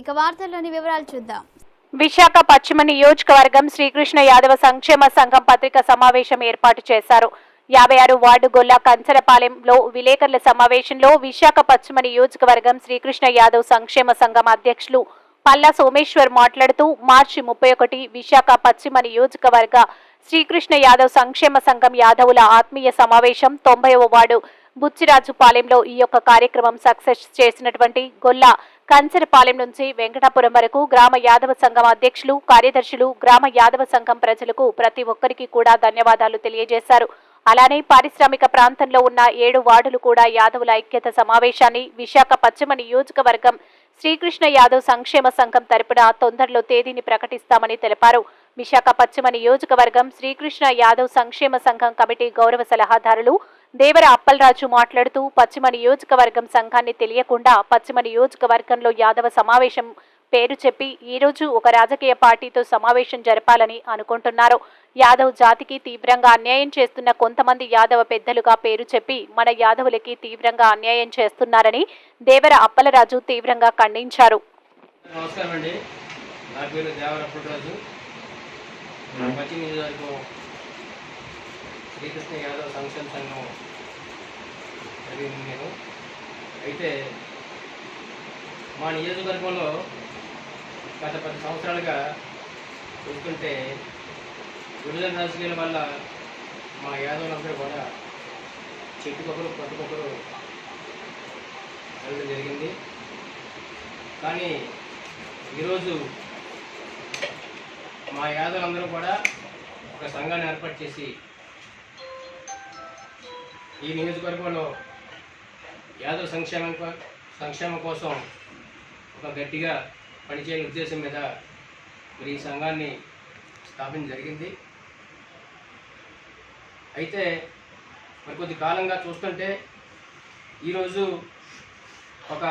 ఇక వార్తల్లోని వివరాలు చూద్దాం. విశాఖ పశ్చిమ నియోజకవర్గం శ్రీకృష్ణ యాదవ సంక్షేమ సంఘం పత్రికా సమావేశం ఏర్పాటు చేశారు. 56 వార్డు గొల్ల కంచరపాలెంలో విలేకరుల సమావేశంలో విశాఖ పశ్చిమ నియోజకవర్గం శ్రీకృష్ణ యాదవ్ సంక్షేమ సంఘం అధ్యక్షులు పల్లా సోమేశ్వర్ మాట్లాడుతూ మార్చి 31 విశాఖ పశ్చిమ నియోజకవర్గ శ్రీకృష్ణ యాదవ్ సంక్షేమ సంఘం యాదవుల ఆత్మీయ సమావేశం 90వ వార్డు బుచ్చిరాజుపాలెంలో ఈ యొక్క కార్యక్రమం సక్సెస్ చేసినటువంటి గొల్ల కంచరపాలెం నుంచి వెంకటాపురం వరకు గ్రామ యాదవ సంఘం అధ్యక్షులు కార్యదర్శులు గ్రామ యాదవ సంఘం ప్రజలకు ప్రతి ఒక్కరికి కూడా ధన్యవాదాలు తెలియజేశారు. అలానే పారిశ్రామిక ప్రాంతంలో ఉన్న 7 వార్డులు కూడా యాదవుల ఐక్యత సమావేశాన్ని విశాఖ పశ్చిమ నియోజకవర్గం శ్రీకృష్ణ యాదవ్ సంక్షేమ సంఘం తరపున తొందరలో తేదీని ప్రకటిస్తామని తెలిపారు. విశాఖ పశ్చిమ నియోజకవర్గం శ్రీకృష్ణ యాదవ్ సంక్షేమ సంఘం కమిటీ గౌరవ సలహాదారులు దేవర అప్పలరాజు మాట్లాడుతూ పశ్చిమ నియోజకవర్గం సంఘాన్ని తెలియకుండా పశ్చిమ నియోజకవర్గంలో యాదవ సమావేశం పేరు చెప్పి ఈ రోజు ఒక రాజకీయ పార్టీతో సమావేశం జరపాలని అనుకుంటున్నారు. యాదవ్ జాతికి తీవ్రంగా అన్యాయం చేస్తున్న కొంతమంది యాదవ పెద్దలుగా పేరు చెప్పి మన యాదవులకి తీవ్రంగా అన్యాయం చేస్తున్నారని దేవర అప్పలరాజు తీవ్రంగా ఖండించారు. నమస్కారం అండి, నా పేరు దేవర అప్పలరాజు. పశ్చిమ నియోజకవర్గం శ్రీకృష్ణ యాదవ్ సంక్షేమ సంఘం నేను అయితే మా నియోజకవర్గంలో గత 10 సంవత్సరాలుగా చూసుకుంటే విభజన రాజకీయాల వల్ల మా యాదవులందరూ కూడా చెట్టుకొకరు పట్టుకొకరు వెళ్ళడం జరిగింది. కానీ ఈరోజు మా యాదవులందరూ కూడా ఒక సంఘాన్ని ఏర్పాటు చేసి ఈ నియోజకవర్గంలో యాదవ్ సంక్షేమం కోసం ఒక గట్టిగా పనిచేయని ఉద్దేశం మీద మరి ఈ సంఘాన్ని స్థాపించడం జరిగింది. అయితే మరి కొద్ది కాలంగా చూస్తుంటే ఈరోజు ఒక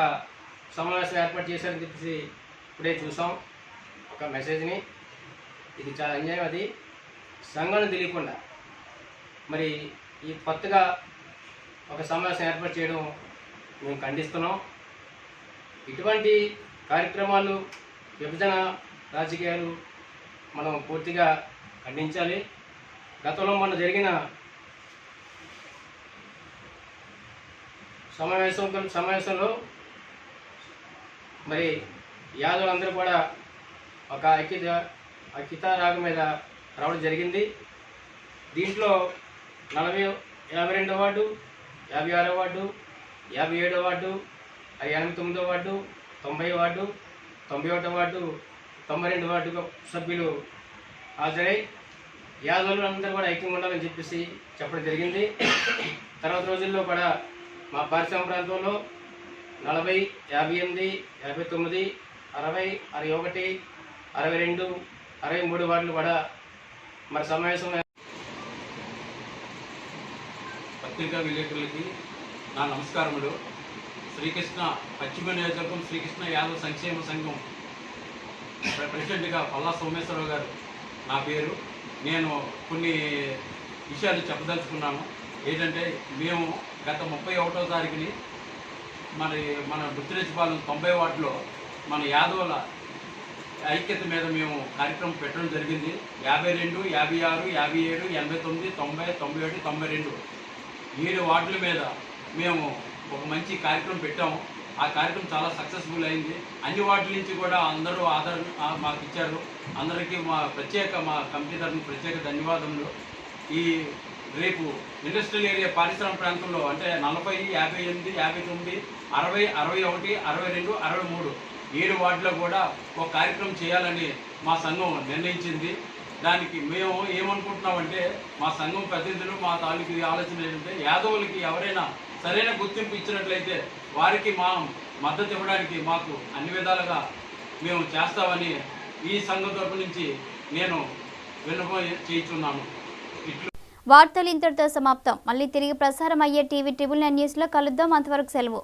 సమావేశం ఏర్పాటు చేశారని చెప్పేసి ఇప్పుడే చూసాం ఒక మెసేజ్ని. ఇది చాలా అన్యాయం. అది సంఘాన్ని తెలియకుండా మరి ఈ కొత్తగా ఒక సమావేశం ఏర్పాటు చేయడం మేము ఖండిస్తున్నాం. ఇటువంటి కార్యక్రమాలు విభజన రాజకీయాలు మనం పూర్తిగా ఖండించాలి. గతంలో మొన్న జరిగిన సమావేశంలో మరి యాదవులందరూ కూడా ఒక ఐక్యత రాగం మీద రావడం జరిగింది. దీంట్లో 52వ వార్డు, 56వ వార్డు, 57వ వార్డు, 89వ వార్డు, 90వ వార్డు, 91వ వార్డు, 92 వార్డు సభ్యులు హాజరై యాదవులందరూ కూడా ఐక్యంగా ఉండాలని చెప్పేసి చెప్పడం జరిగింది. తర్వాత రోజుల్లో కూడా మా పారిశ్రామిక ప్రాంతంలో 40, 58, 59, 60, 61, 62, 63 వార్డులు కూడా మరి సమావేశం. పత్రికా విలేకరులకి నా నమస్కారములు. శ్రీకృష్ణ పశ్చిమ నియోజకవర్గం శ్రీకృష్ణ యాదవ్ సంక్షేమ సంఘం ప్రెసిడెంట్గా పల్లా సోమేశ్వరరావు గారు నా పేరు. నేను కొన్ని విషయాలు చెప్పదలుచుకున్నాను. ఏంటంటే మేము గత 31వ తారీఖుని మన బుచ్చిరాజుపాలెం 90 వార్డులో మన యాదవుల ఐక్యత మీద మేము కార్యక్రమం పెట్టడం జరిగింది. 52, 56, 57, 89, 90, 91, 92 7 వార్డుల మీద మేము ఒక మంచి కార్యక్రమం పెట్టాము. ఆ కార్యక్రమం చాలా సక్సెస్ఫుల్ అయింది. అన్ని వార్డుల నుంచి కూడా అందరూ ఆదరణ మాకు ఇచ్చారు. అందరికీ మా కమిటీ తరఫున ప్రత్యేక ధన్యవాదములు. ఈ రేపు ఇండస్ట్రియల్ ఏరియా పారిశ్రామిక ప్రాంతంలో అంటే 40, 58, 59, 60, 61, 62, 63 7 వార్డులో కూడా ఒక కార్యక్రమం చేయాలని మా సంఘం నిర్ణయించింది. దానికి మేము ఏమనుకుంటున్నామంటే మా సంఘం ప్రతినిధులు మా తాలూకు ఆలోచన ఏంటంటే యాదవులకి ఎవరైనా సరైన గుర్తింపు ఇచ్చినట్లయితే వారికి మా మద్దతు ఇవ్వడానికి మాకు అన్ని విధాలుగా మేము చేస్తామని ఈ సంఘం తరపు నుంచి నేను విన్నపం చేయించున్నాను. వార్తలు ఇంతటితో సమాప్తం. మళ్ళీ తిరిగి ప్రసారం అయ్యే టీవీ 9 న్యూస్లో కలుద్దాం. అంతవరకు సెలవు.